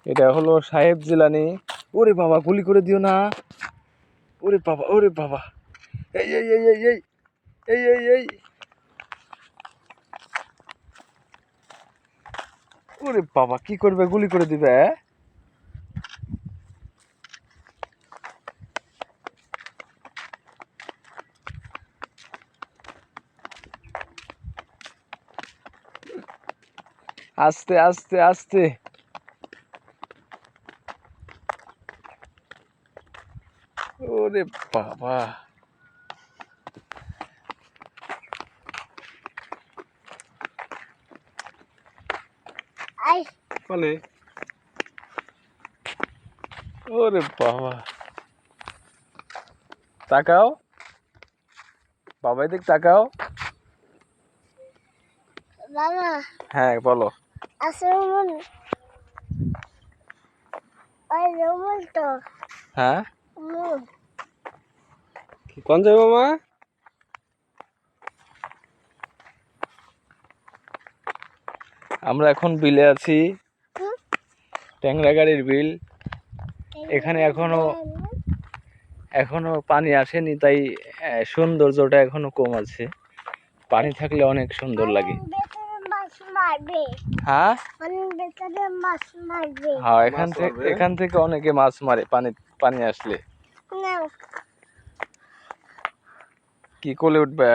এটা হলো সাহেব জিলানি। ওরে বাবা, গুলি করে দিও না। ওরে বাবা, ওরে বাবা। এই এই এই এই এই এই এই এই ওরে বাবা, কি করবে? গুলি করে দিবে। আস্তে আস্তে আস্তে। ওরে বাবা, বলে ওরে বাবা। তাকাও বাবা, এদিক তাকাও। বাবা, হ্যাঁ বলো। আসলে ওই তো হ্যাঁ, কোন যাই মামা? আমরা এখন বিলে আছি, ট্যাংরাগাড়ির বিল। এখানে এখনো পানি আসেনি, তাই সৌন্দর্যটা এখনো কম আছে। পানি থাকলে অনেক সুন্দর লাগে। হ্যাঁ হ্যাঁ, এখান থেকে অনেকে মাছ মারে পানি আসলে। কি কোলে উঠবে?